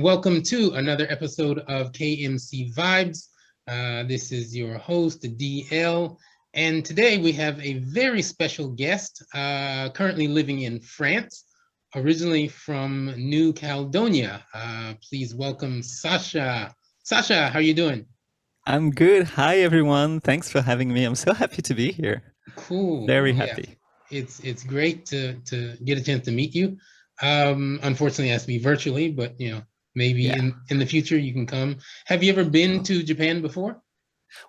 Welcome to another episode of KMC Vibes. This is your host, DL, and today we have a very special guest, currently living in France, originally from New Caledonia. Please welcome Sacha. Sacha, how are you doing? I'm good. Hi, everyone. Thanks for having me. I'm so happy to be here. Cool. Very Yeah, happy. it's great to get a chance to meet you. Unfortunately, it has to be virtually, but maybe Yeah. in the future you can come. Have you ever been to Japan before?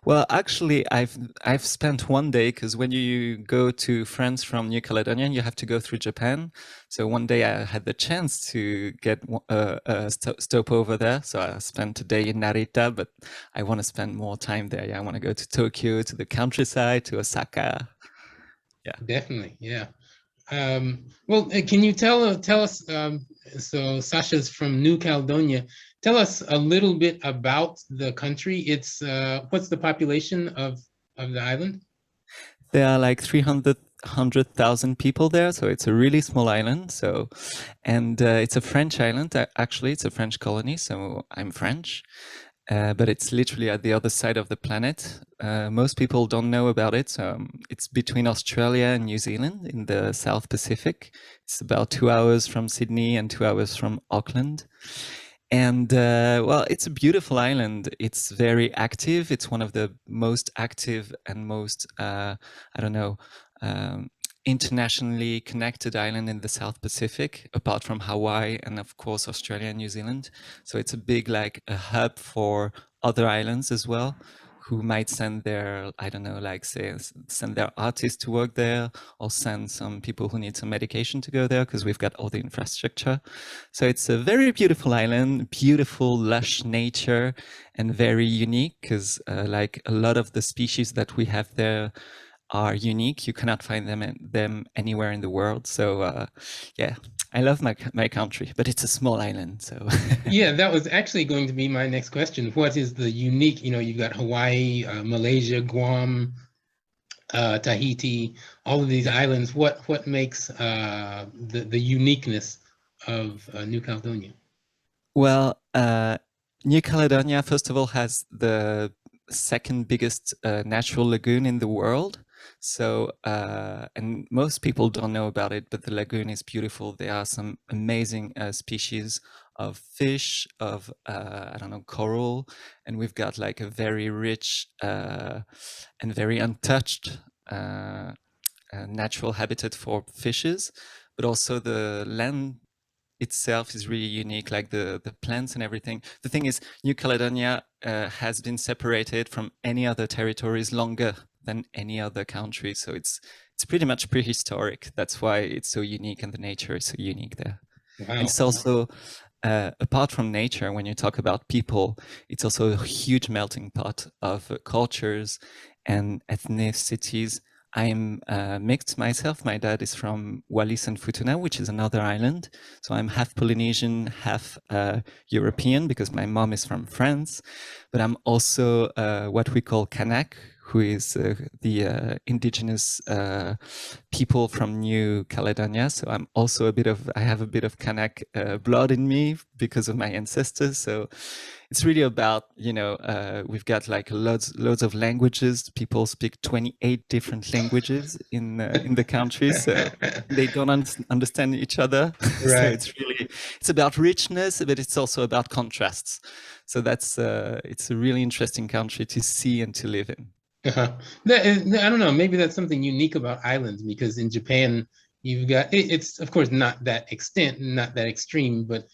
Well, actually, I've spent one day because when you go to France from New Caledonia, you have to go through Japan. So one day I had the chance to get a stop over there. So I spent a day in Narita, but I want to spend more time there. Yeah, I want to go to Tokyo, to the countryside, to Osaka. Yeah. Definitely, yeah. Well, can you tell us? So Sasha's from New Caledonia. Tell us a little bit about the country. It's what's the population of the island? There are like 300,000 people there, so it's a really small island. So, and it's a French island. Actually, it's a French colony. So I'm French, but it's literally at the other side of the planet. Most people don't know about it. It's between Australia and New Zealand in the South Pacific. It's about 2 hours from Sydney and 2 hours from Auckland. And well, it's a beautiful island. It's very active. It's one of the most active and most, I don't know, internationally connected island in the South Pacific, apart from Hawaii and of course Australia and New Zealand. So it's a big, like a hub for other islands as well, who might send their, I don't know, like say, send their artists to work there, or send some people who need some medication to go there, because we've got all the infrastructure. So it's a very beautiful island, beautiful, lush nature, and very unique, because like a lot of the species that we have there are unique. You cannot find them anywhere in the world. So yeah, I love my country, but it's a small island. So Yeah, that was actually going to be my next question. What is the unique? You've got Hawaii, Malaysia, Guam, Tahiti, all of these islands. What makes the uniqueness of New Caledonia? Well, New Caledonia, first of all, has the second biggest natural lagoon in the world. So, and most people don't know about it, but the lagoon is beautiful. There are some amazing species of fish, of, I don't know, coral, and we've got like a very rich and very untouched natural habitat for fishes, but also the land itself is really unique, like the plants and everything. The thing is, New Caledonia has been separated from any other territories longer than any other country, so it's pretty much prehistoric. That's why it's so unique, and the nature is so unique there. Wow. And it's also, apart from nature, when you talk about people, it's also a huge melting pot of cultures and ethnicities. I'm mixed myself. My dad is from Wallis and Futuna, which is another island. So I'm half Polynesian, half European, because my mom is from France. But I'm also what we call Kanak, who is the indigenous people from New Caledonia. So I'm also I have a bit of Kanak blood in me because of my ancestors. So it's really about, we've got like loads of languages. People speak 28 different languages in the country, so they don't understand each other. Right. So it's about richness, but it's also about contrasts. So that's it's a really interesting country to see and to live in. Uh-huh. I don't know, maybe that's something unique about islands, because in Japan you've got it's of course not that extent, not that extreme, but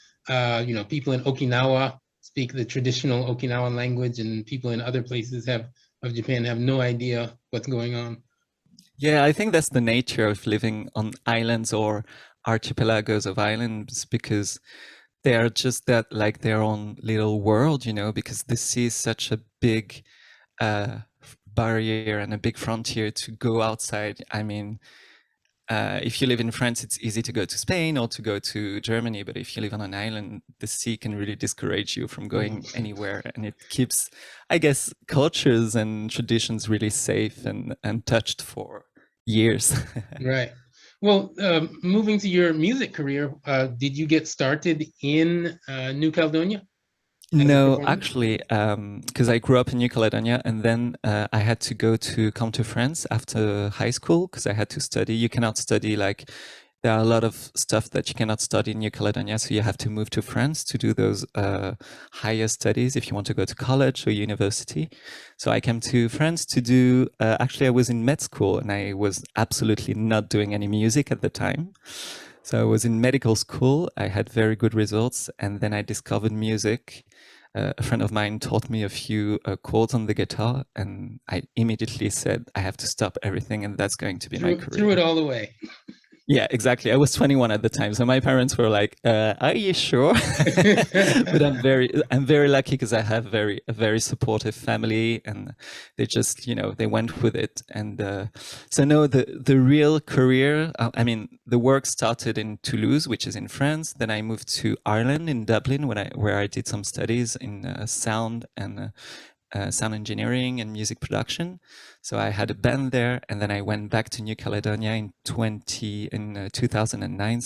people in Okinawa speak the traditional Okinawan language, and people in other places of Japan have no idea what's going on. Yeah, I think that's the nature of living on islands or archipelagos of islands, because they are just that, like their own little world, because the sea is such a big barrier and a big frontier to go outside. I mean, if you live in France, it's easy to go to Spain or to go to Germany, but if you live on an island, the sea can really discourage you from going anywhere, and it keeps, I guess, cultures and traditions really safe and untouched for years. Right. Well, moving to your music career, did you get started in New Caledonia? No, actually, because I grew up in New Caledonia, and then I had to come to France after high school because I had to study. You cannot study like there are a lot of stuff that you cannot study in New Caledonia, so you have to move to France to do those higher studies if you want to go to college or university. So I came to France to do. Actually, I was in med school, and I was absolutely not doing any music at the time. So I was in medical school. I had very good results, and then I discovered music. A friend of mine taught me a few chords on the guitar, and I immediately said, I have to stop everything, and that's going to be my career. Threw it all away. Yeah, exactly. I was 21 at the time, so my parents were like, "Are you sure?" But I'm very lucky because I have a very supportive family, and they just, they went with it. And so no, the real career, I mean, the work started in Toulouse, which is in France. Then I moved to Ireland, in Dublin, where I did some studies in sound and sound engineering and music production. So I had a band there, and then I went back to New Caledonia in 2009,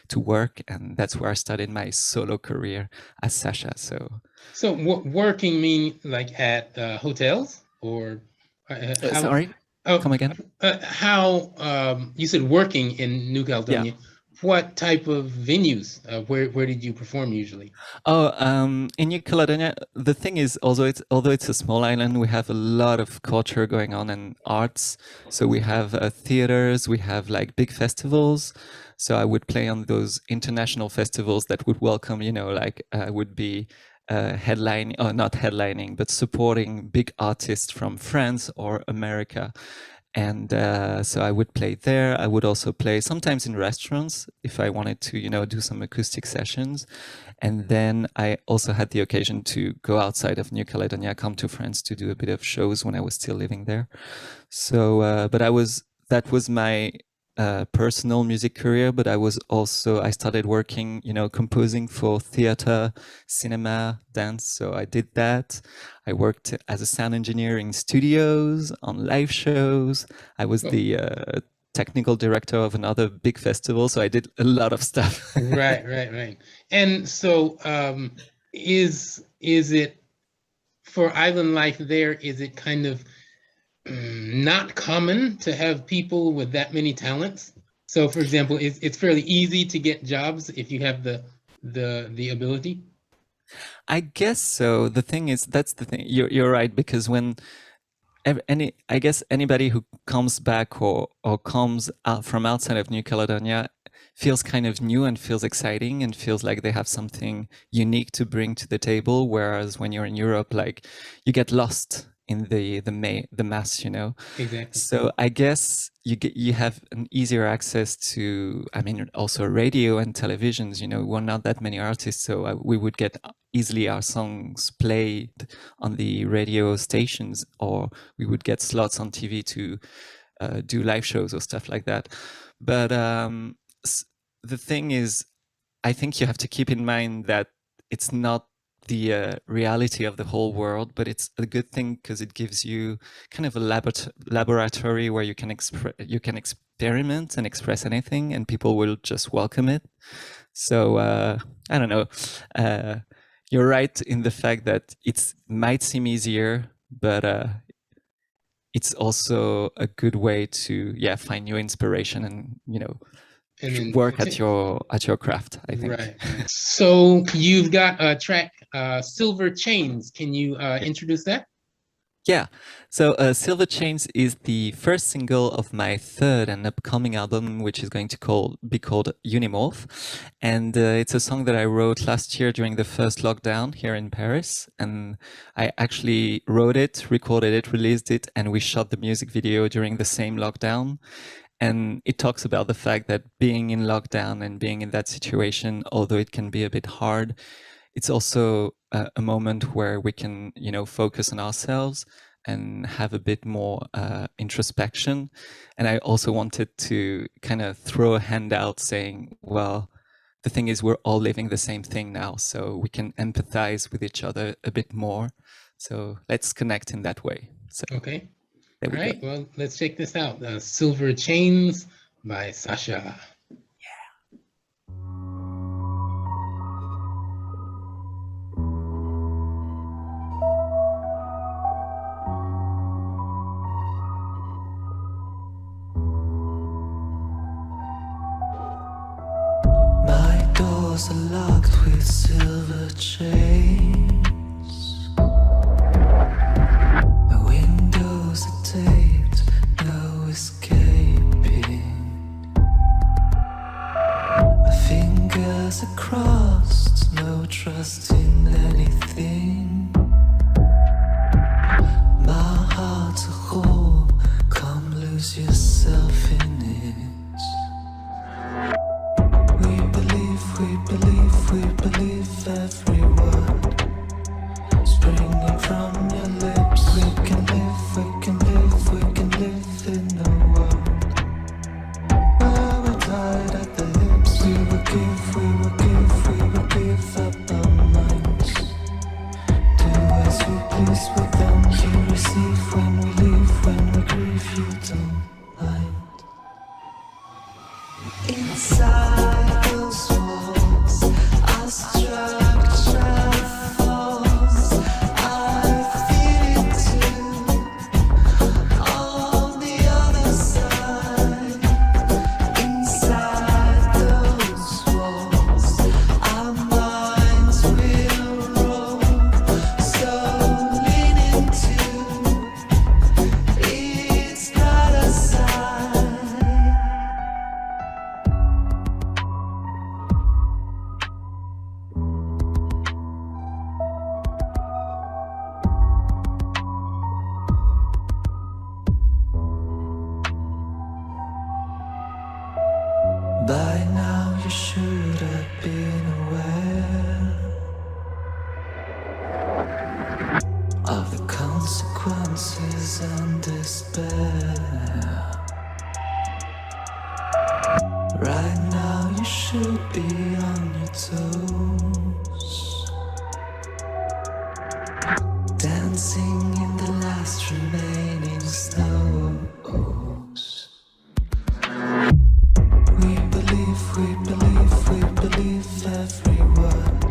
to work, and that's where I started my solo career as Sacha. So working mean like at hotels or? Sorry, come again. How you said working in New Caledonia? Yeah. What type of venues? Where did you perform usually? Oh, in New Caledonia, the thing is, although it's a small island, we have a lot of culture going on and arts. So we have theaters, we have like big festivals. So I would play on those international festivals that would welcome, I would be headlining, or not headlining, but supporting big artists from France or America. And so I would play there. I would also play sometimes in restaurants if I wanted to, do some acoustic sessions. And then I also had the occasion to go outside of New Caledonia, come to France to do a bit of shows when I was still living there. So, but that was my personal music career, but I started working, composing for theater, cinema, dance. So I did that. I worked as a sound engineer in studios, on live shows. I was the technical director of another big festival. So I did a lot of stuff. Right. And so is it, for island life there, is it kind of not common to have people with that many talents? So for example, it's fairly easy to get jobs if you have the ability? I guess so. The thing is, that's the thing. You're right, because when I guess anybody who comes back or comes out from outside of New Caledonia feels kind of new and feels exciting and feels like they have something unique to bring to the table. Whereas when you're in Europe, like you get lost in the mass, Exactly. So I guess you have an easier access to, I mean, also radio and televisions. We're not that many artists, so we would get easily our songs played on the radio stations, or we would get slots on TV to do live shows or stuff like that. But the thing is, I think you have to keep in mind that it's not the reality of the whole world, but it's a good thing because it gives you kind of a laboratory where you can experiment and express anything, and people will just welcome it. So I don't know. You're right in the fact that it might seem easier, but it's also a good way to find new inspiration and and then work at your craft, I think. Right. So you've got a track, Silver Chains. Can you introduce that? Yeah. So Silver Chains is the first single of my third and upcoming album, which is going to be called Unimorph. And it's a song that I wrote last year during the first lockdown here in Paris. And I actually wrote it, recorded it, released it, and we shot the music video during the same lockdown. And it talks about the fact that being in lockdown and being in that situation, although it can be a bit hard, it's also a moment where we can, focus on ourselves and have a bit more introspection. And I also wanted to kind of throw a hand out saying, well, the thing is, we're all living the same thing now, so we can empathize with each other a bit more. So let's connect in that way. So, okay. All right, well, let's check this out. Silver Chains by Sacha. My doors are locked with silver chains. My windows are taped, no escaping. My fingers are crossed, no trust in anything. My heart's a hole, come lose yourself in it. We believe every word springing from your lips. We can live in a world where we're tied at the hips. We will give up our minds. Do as you please with them. You receive when we leave, when we grieve, you don't mind. Inside those walls, our structure falls. I feel it too. On the other side, inside those walls, our minds will roll. So lean into its brighter side. By now you should have been aware of the consequences and despair. Right now you should be on your toes, dancing in the last remaining snows. We believe every word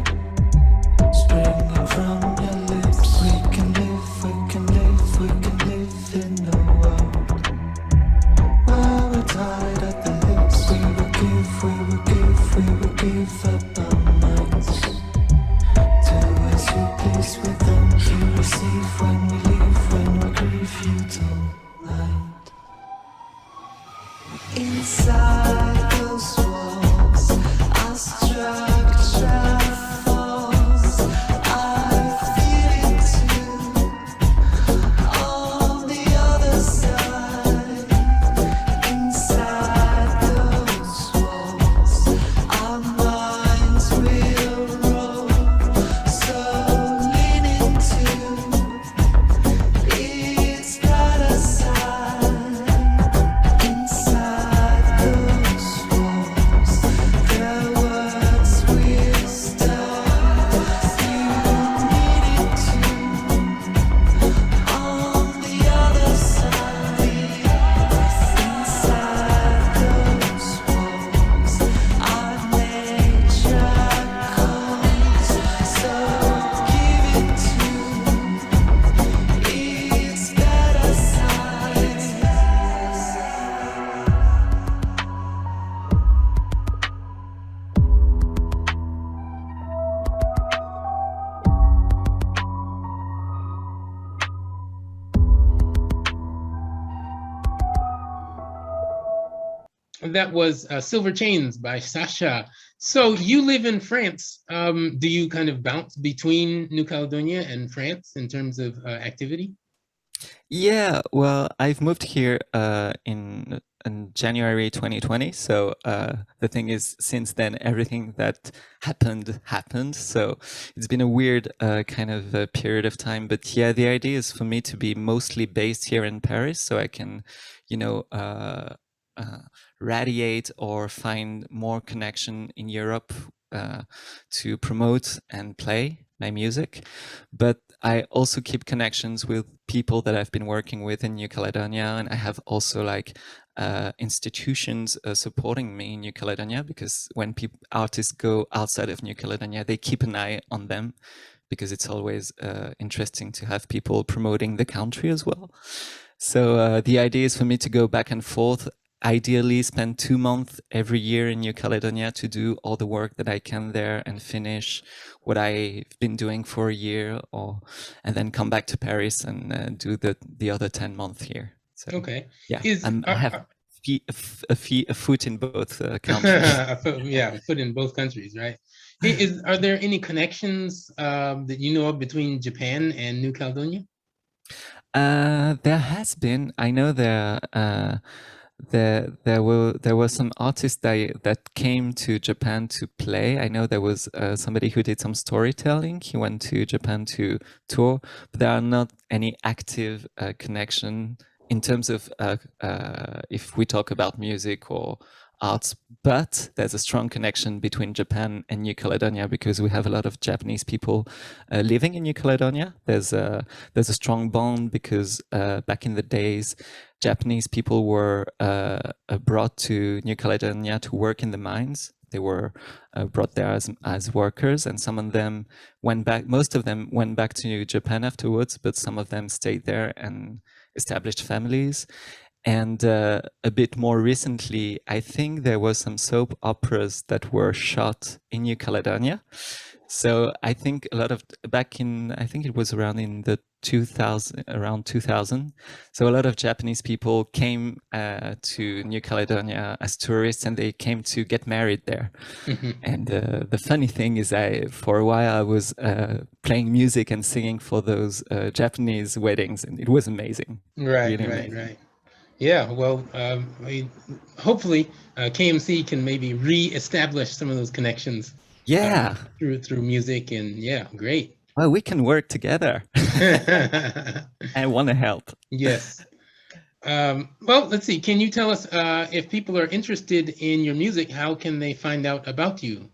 springing from your lips. We can live in a world where we're tied at the hips. We will give up our minds. Do as you please with them. You receive when we leave, when we grieve, you don't mind. Inside those walls, our structure falls. I feel it too. On the other side, inside those walls, our minds will roll. So lean into its brighter side. Inside those walls, their words will start. You need it too. On the other side, inside those walls, our nature calls. So give it to its better side. That was Silver Chains by Sacha. So you live in France. Do you kind of bounce between New Caledonia and France in terms of activity? Yeah, well, I've moved here in January 2020. So the thing is, since then, everything that happened. So it's been a weird kind of period of time. But yeah, the idea is for me to be mostly based here in Paris, so I can, you know, radiate or find more connection in Europe to promote and play my music. But I also keep connections with people that I've been working with in New Caledonia, and I have also like institutions supporting me in New Caledonia, because when artists go outside of New Caledonia, they keep an eye on them, because it's always interesting to have people promoting the country as well. So the idea is for me to go back and forth, ideally spend 2 months every year in New Caledonia to do all the work that I can there and finish what I've been doing for a year, and then come back to Paris and do the other 10 months here. So, Okay. yeah, I have a foot in both countries. Yeah, a foot in both countries, right? Are there any connections that you know of between Japan and New Caledonia? There has been. I know there were some artists that came to Japan to play. I know there was somebody who did some storytelling. He went to Japan to tour, but there are not any active connection in terms of if we talk about music or arts. But there's a strong connection between Japan and New Caledonia, because we have a lot of Japanese people living in New Caledonia. There's a strong bond, because back in the days, Japanese people were brought to New Caledonia to work in the mines. They were brought there as workers, and some of them went back. Most of them went back to Japan afterwards, but some of them stayed there and established families. And a bit more recently, I think there were some soap operas that were shot in New Caledonia. So I think a lot of I think it was around in the 2000. So a lot of Japanese people came to New Caledonia as tourists, and they came to get married there. And the funny thing is, for a while I was playing music and singing for those Japanese weddings, and it was amazing. Right, Really right, amazing. right. Yeah, well, hopefully KMC can maybe re-establish some of those connections. Yeah. Through music, and yeah, great. Well, we can work together. I want to help. Yes. Well, let's see. Can you tell us if people are interested in your music, how can they find out about you?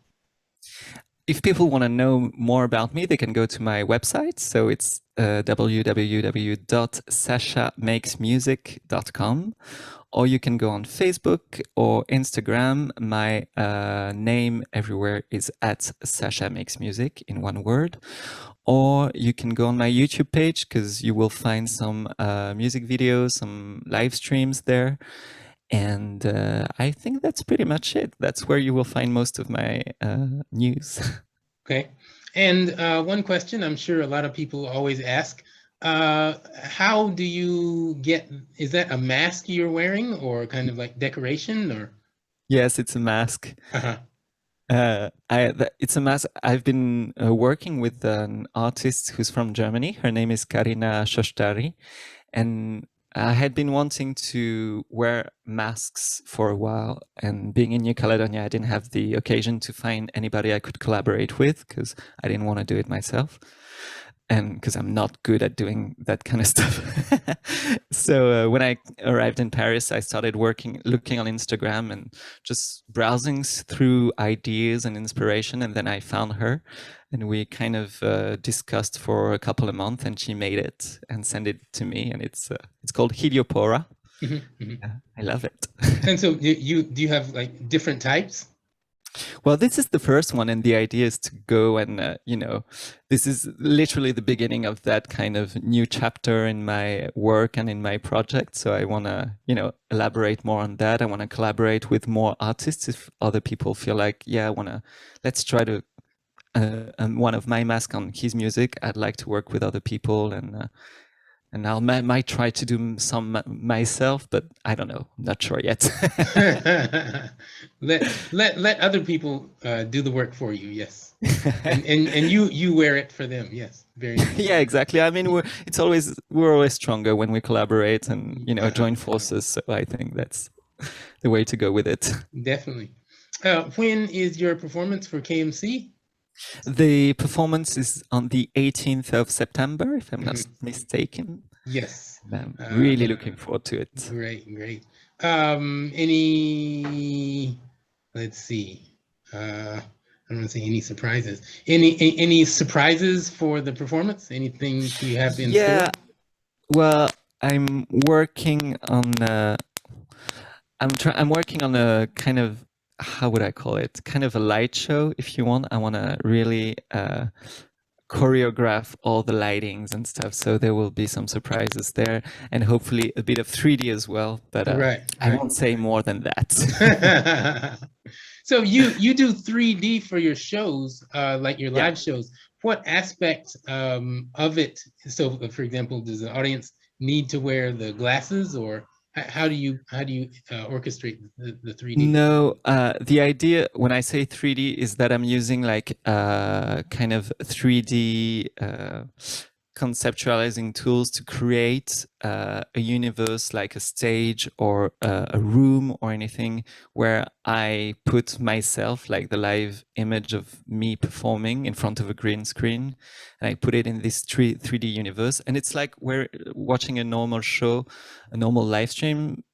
If people want to know more about me, they can go to my website. So it's www.sashamakesmusic.com, or you can go on Facebook or Instagram. My name everywhere is at Sacha Makes Music in one word. Or you can go on my YouTube page, because you will find some music videos, some live streams there. And I think that's pretty much it. That's where you will find most of my news. Okay. And one question I'm sure a lot of people always ask, how do you is that a mask you're wearing, or kind of like decoration, or? Yes, it's a mask. Uh-huh. It's a mask. I've been working with an artist who's from Germany. Her name is Karina Shoshtari, and I had been wanting to wear masks for a while, and being in New Caledonia, I didn't have the occasion to find anybody I could collaborate with, because I didn't want to do it myself, and because I'm not good at doing that kind of stuff. So when I arrived in Paris, I started looking on Instagram and just browsing through ideas and inspiration, and then I found her, and we kind of discussed for a couple of months, and she made it and sent it to me, and it's called Heliopora. I love it. And so do you have like different types? Well, this is the first one, and the idea is to go and, this is literally the beginning of that kind of new chapter in my work and in my project. So I want to, elaborate more on that. I want to collaborate with more artists if other people feel like, yeah, let's try to, one of my masks on his music. I'd like to work with other people, and I might try to do some myself, but I don't know. I'm not sure yet. let other people do the work for you. Yes, and you wear it for them. Yes, very nice. Yeah, exactly. I mean, we're always stronger when we collaborate and join forces. So I think that's the way to go with it. Definitely. When is your performance for KMC? The performance is on the 18th of September, if I'm not mistaken. Yes. I'm really looking forward to it. Great. Let's see. I don't want to say any surprises. Any surprises for the performance? Anything you have in Yeah, store? well, I'm working on I'm working on a kind of, how would I call it? Kind of a light show, if you want. I want to really choreograph all the lightings and stuff, so there will be some surprises there, and hopefully a bit of 3D as well. But I won't say more than that. So you do 3D for your shows, like your live shows. What aspect of it? So, for example, does the audience need to wear the glasses, or how do you orchestrate the 3D? No, the idea when I say 3D is that I'm using like kind of 3D conceptualizing tools to create a universe, like a stage or a room or anything, where I put myself, like the live image of me performing in front of a green screen, and I put it in this 3D universe. And it's like we're watching a normal show, a normal live stream.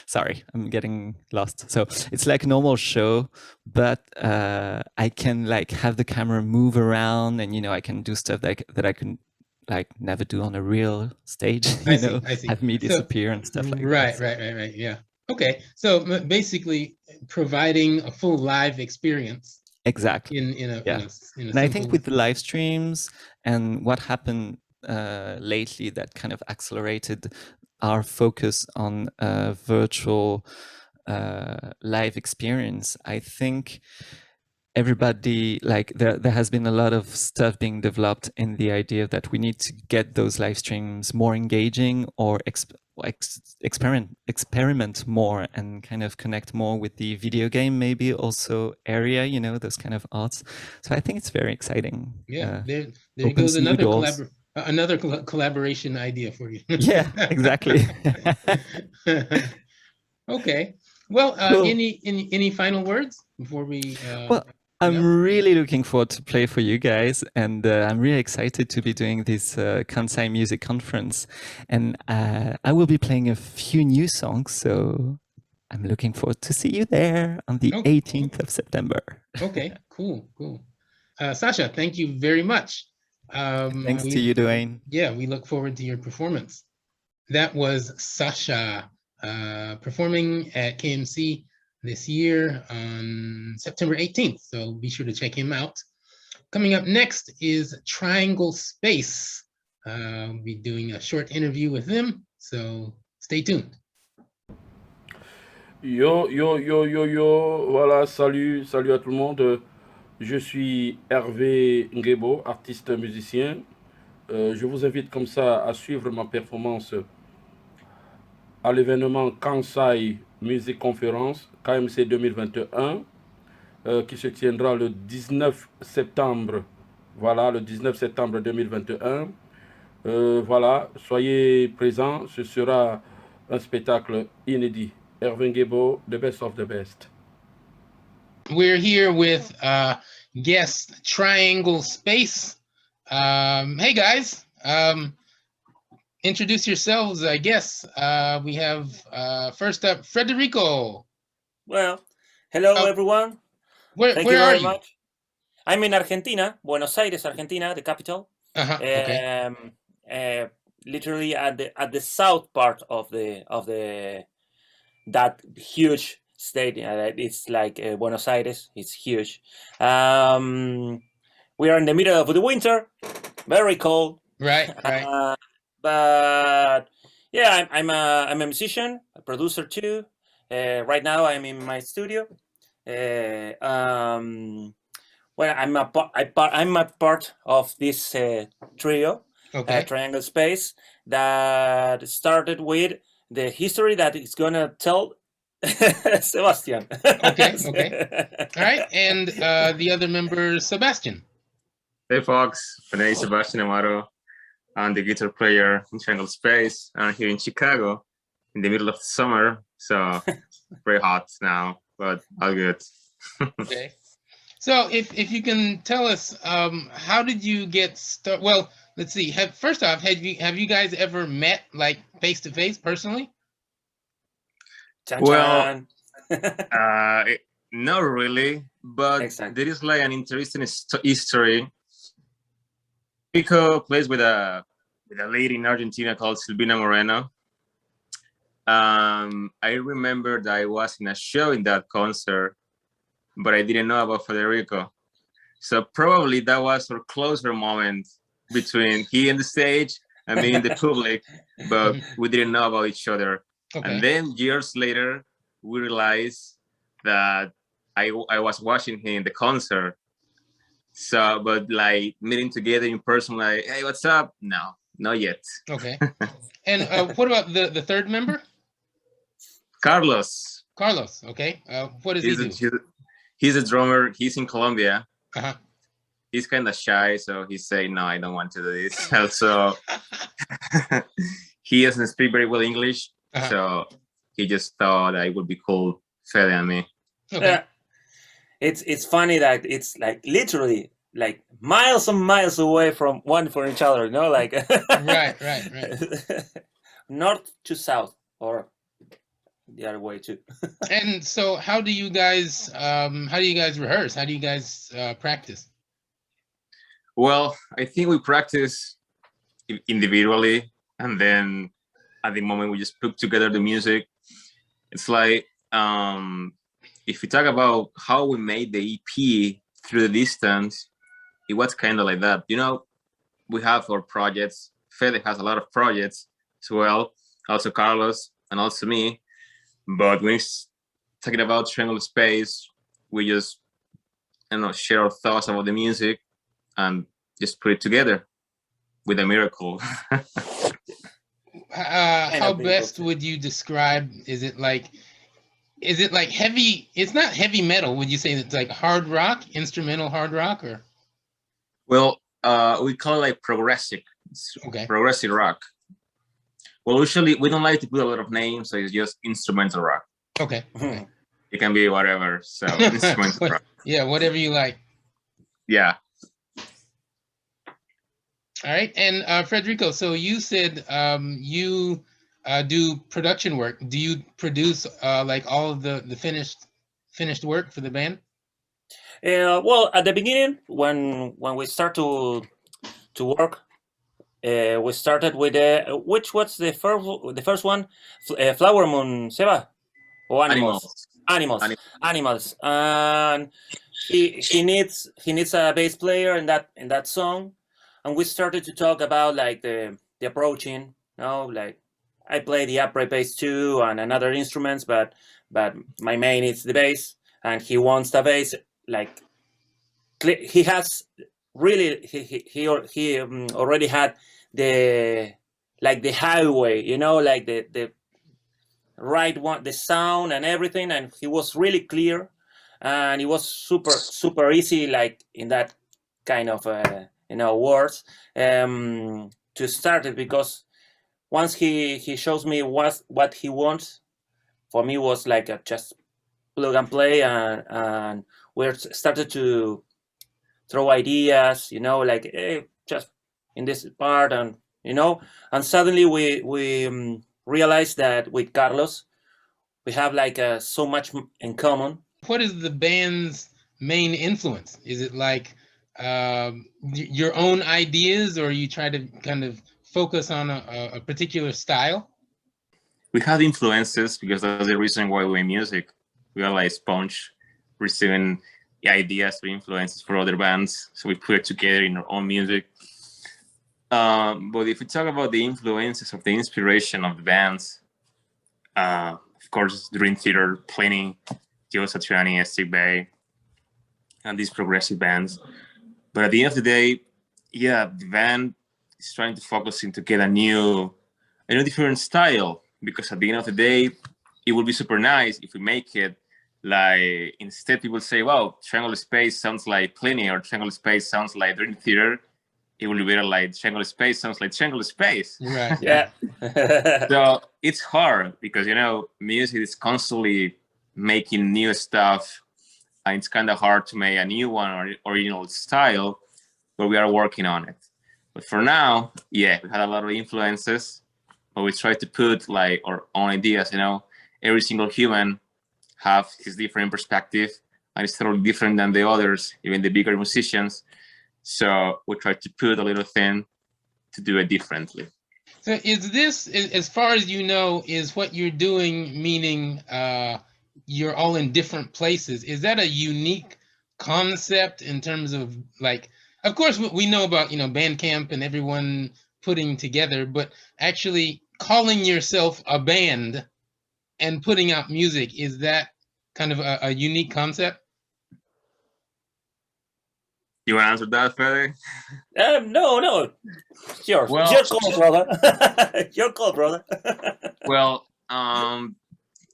Sorry, I'm getting lost. So it's like a normal show, but I can like have the camera move around, and I can do stuff that I can like never do on a real stage. I see. Have me disappear and stuff like that. Right. Yeah. Okay. So basically, providing a full live experience. Exactly. In a and I think with the live streams and what happened lately, that kind of accelerated our focus on virtual live experience. I think everybody, like there has been a lot of stuff being developed in the idea that we need to get those live streams more engaging, or experiment more and kind of connect more with the video game maybe also area, those kind of arts. So I think it's very exciting. Yeah, there goes another collaboration idea for you. Yeah, exactly. Okay. Well, cool. any final words before we? Well, I'm really looking forward to play for you guys, and I'm really excited to be doing this Kansai Music Conference, and I will be playing a few new songs, so I'm looking forward to see you there on the 18th of September. Okay, cool. Sacha, thank you very much. Thanks to you, Dwayne. Yeah, we look forward to your performance. That was Sacha performing at KMC this year on September 18th. So be sure to check him out. Coming up next is Triangle Space. We'll be doing a short interview with them. So stay tuned. Yo, voilà, salut à tout le monde. Je suis Hervé Ngebo, artiste musicien. Je vous invite comme ça à suivre ma performance à l'événement Kansai Music Conference, KMC 2021, qui se tiendra le 19 septembre. Voilà, le 19 septembre 2021. Voilà, soyez présents, ce sera un spectacle inédit. Hervé Ngebo, the best of the best. We're here with guest Triangle Space. Hey guys, introduce yourselves, I guess. We have first up Federico. Well, hello everyone. Where are you? Much. I'm in Argentina, Buenos Aires, Argentina, the capital. Okay. Literally at the south part of that huge state. It's like Buenos Aires. It's huge. We are in the middle of the winter, very cold. Right. But yeah, I'm a musician, a producer too. Right now I'm in my studio. Well, I'm a part of this trio, Triangle Space, that started with the history that is gonna tell Sebastian. Okay. All right, and the other member, Sebastian. Hey folks, my name is Sebastian Amaro. I'm the guitar player in Triangle Space. I'm here in Chicago in the middle of the summer, so very hot now, but all good. Okay. So if you can tell us, how did you get started? Well, let's see. First off, have you guys ever met like face to face personally? Well, not really, but Exactly. there is like an interesting history. Pico plays with a lady in Argentina called Silvina Moreno. I remember that I was in a show in that concert, but I didn't know about Federico. So probably that was a closer moment between he and the stage and me in the public, but we didn't know about each other. Okay. And then years later, we realized that I was watching him in the concert. So, but like meeting together in person, like, hey, what's up? No, not yet. Okay. And what about the third member? Carlos. Carlos. Okay. What does he do? He's a drummer. He's in Colombia. Uh-huh. He's kind of shy, so he say, no, I don't want to do this. Also, he doesn't speak very well English, so he just thought I would be cool, Fede and me. Okay. Yeah. It's funny that it's like literally like miles and miles away from each other, you know, like right. north to south or the other way too. And so how do you guys rehearse? How do you guys practice? Well, I think we practice individually, and then at the moment we just put together the music. It's like if we talk about how we made the EP through the distance, it was kind of like that. You know, we have our projects. Fede has a lot of projects as well, also Carlos and also me. But when it's talking about Triangle Space, we just, share our thoughts about the music and just put it together with a miracle. How best would you describe? Is it like heavy? It's not heavy metal. Would you say it's like hard rock, instrumental hard rock, or? Well, we call it like progressive. Okay. Progressive rock. Well, usually we don't like to put a lot of names, so it's just instrumental rock. Okay. It can be whatever. So instrumental rock. Yeah, whatever you like. Yeah. All right, and Federico, so you said you do production work. Do you produce like all of the finished work for the band? Well, at the beginning, when we start to work, we started with which was the first one, Flower Moon, Seba, or Animals. And he needs a bass player in that song. And we started to talk about like the approaching, like I play the upright bass too and another instruments, but my main is the bass, and he wants the bass. Like he has really he already had the highway, like the right one, the sound and everything, and he was really clear, and it was super easy, like in that kind of words to start it, because once he shows me what he wants, for me was like just plug and play, and we started to throw ideas, like hey, just in this part, and and suddenly we realized that with Carlos we have like so much in common. What is the band's main influence? Is it like your own ideas, or you try to kind of focus on a particular style? We have influences because that's the reason why we make music. We are like sponge, receiving ideas or influences for other bands, so we put it together in our own music. But if we talk about the influences of the inspiration of the bands, of course, Dream Theater, Plenty, Joe Satriani, Steve Bay, and these progressive bands. But at the end of the day, the band is trying to focus to get a new different style, because at the end of the day, it would be super nice if we make it like, instead people say, well, Triangle Space sounds like Plenty, or Triangle Space sounds like Dream Theater. It will be better like Triangle Space sounds like Triangle Space. Right. Yeah. So it's hard because, music is constantly making new stuff. And it's kind of hard to make a new one or original style, but we are working on it. But for now, we had a lot of influences, but we try to put like our own ideas. Every single human have his different perspective, and it's totally different than the others, even the bigger musicians. So we try to put a little thing to do it differently. So is this, as far as you know, is what you're doing, meaning you're all in different places, is that a unique concept in terms of, like, of course we know about, you know, Bandcamp and everyone putting together, but actually calling yourself a band and putting out music, is that kind of a unique concept? You want to answer that, Fede? No. It's yours. Well, it's your call, brother. Your call, brother. Well,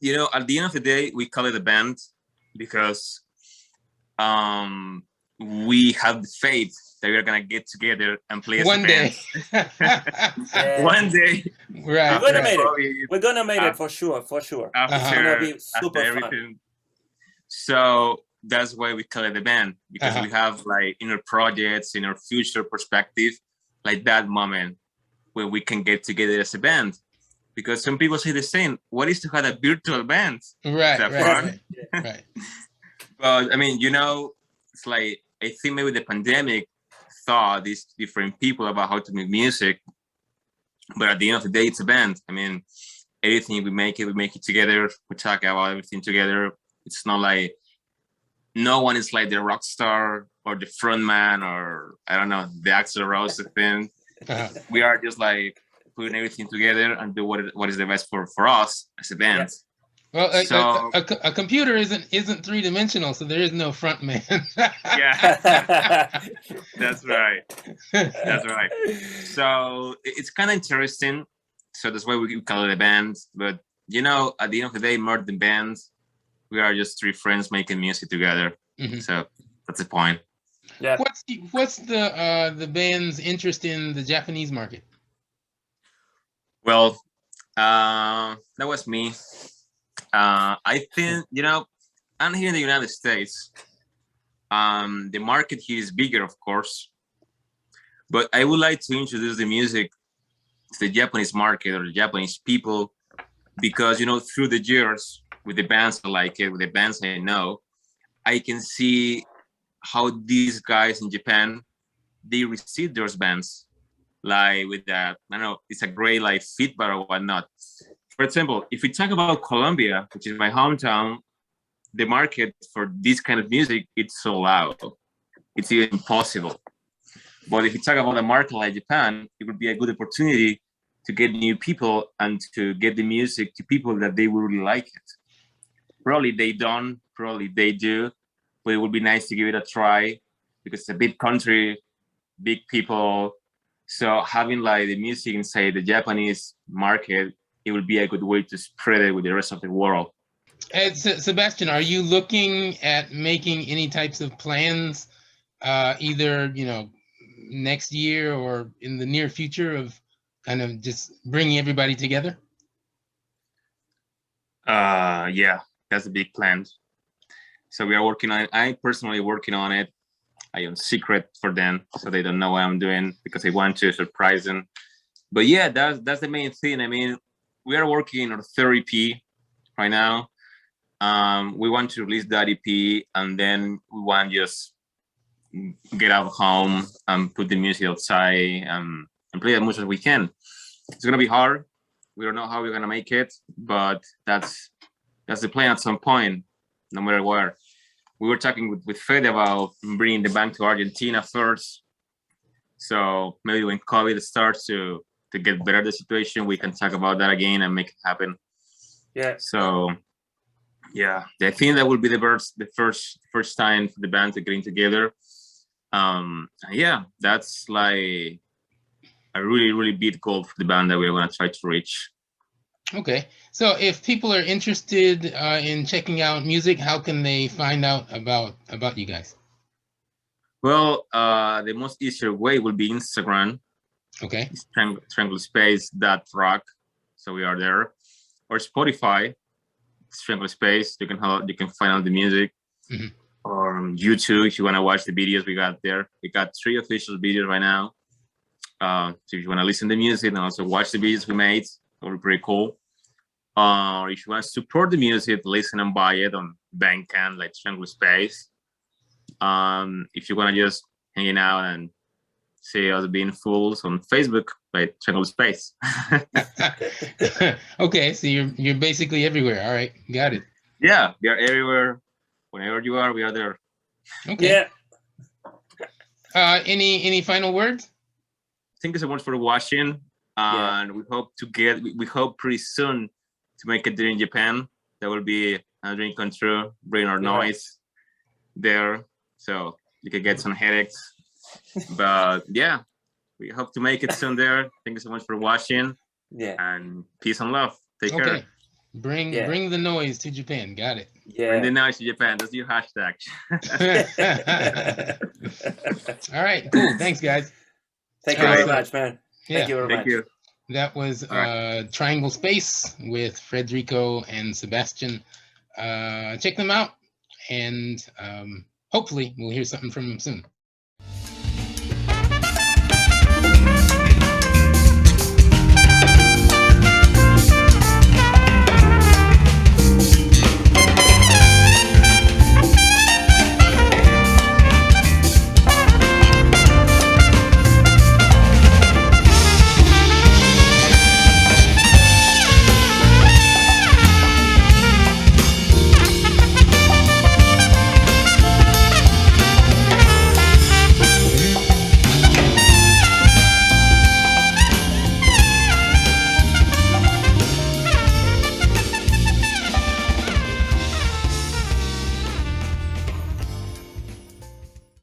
you know, at the end of the day, we call it a band because we have the faith that we're gonna get together and play as One a day. Yeah. One day. Right. We're gonna right. make it. We're gonna make it for sure. After, It's gonna be super after fun. everything. So that's why we call it a band, because we have like inner projects, in our future perspective, like that moment where we can get together as a band. Because some people say the same, what is to have a virtual band? Right, Is that right, fun? right. But I mean, you know, it's like, I think maybe the pandemic taught these different people about how to make music. But at the end of the day, it's a band. I mean, everything we make it together. We talk about everything together. It's not like, no one is like the rock star or the front man or, I don't know, the Axl Rose thing. We are just like putting everything together and do what is the best for us as a band. Yes. Well, So- a computer isn't three-dimensional, so there is no front man. Yeah, that's right. That's right. So it's kind of interesting. So that's why we call it a band. But you know, at the end of the day, more than bands, we are just three friends making music together. Mhm. So that's the point. Yeah. What's the band's interest in the Japanese market? Well, that was me. I think, you know, I'm here in the United States. The market here is bigger, of course, but I would like to introduce the music to the Japanese market or the Japanese people, because, you know, through the years with the bands I like it, with the bands I know, I can see how these guys in Japan, they receive those bands, like with that, I don't know, it's a great like feedback or whatnot. For example, if we talk about Colombia, which is my hometown, the market for this kind of music, it's so loud. It's even impossible. But if you talk about a market like Japan, it would be a good opportunity to get new people and to get the music to people that they will really like it. Probably they don't, probably they do, but it would be nice to give it a try because it's a big country, big people. So having like the music inside the Japanese market, it would be a good way to spread it with the rest of the world. And Sebastian, are you looking at making any types of plans, either, you know, next year or in the near future, of kind of just bringing everybody together? Yeah, that's a big plan. So we are working on it. I personally working on it. I am secret for them, so they don't know what I'm doing, because I want to surprise them. But yeah, that's the main thing. I mean, we are working on 30 EP right now. We want to release that EP, and then we want to just get out of home and put the music outside and play as much as we can. It's gonna be hard. We don't know how we're gonna make it, but that's the plan at some point, no matter where. We were talking with Fede about bringing the band to Argentina first. So maybe when COVID starts to get better the situation, we can talk about that again and make it happen. Yeah. So yeah, I think that will be the first time for the band to getting together. Yeah, that's like a really, really big goal for the band that we're gonna try to reach. Okay, so if people are interested in checking out music, how can they find out about you guys? Well, the most easier way will be Instagram. Okay. Triangle Space .rock. So we are there, or Spotify. Triangle Space. You can find out the music. Mhm. Or YouTube if you want to watch the videos we got there. We got 3 official videos right now. So if you want to listen to music and also watch the videos we made, that would be pretty cool. Or if you want to support the music, listen and buy it on Bandcamp, like Triangle Space. If you want to just hanging out and see us being fools on Facebook, like Triangle Space. Okay, so you're basically everywhere. All right, got it. Yeah, we are everywhere. Whenever you are, we are there. Okay. Yeah. Any final words? Thank you so much for watching, and we hope pretty soon to make it there in Japan. That will be a dream come true. Bring our noise there, so you can get some headaches. But yeah, we hope to make it soon there. Thank you so much for watching. Yeah. And peace and love. Take care. Bring the noise to Japan. Got it. Yeah. Bring the noise to Japan. That's your hashtag. All right, cool. Thanks, guys. Thank you very much, man. Yeah. Thank you very much. You. That was Triangle Space with Federico and Sebastian. Check them out, and hopefully we'll hear something from them soon.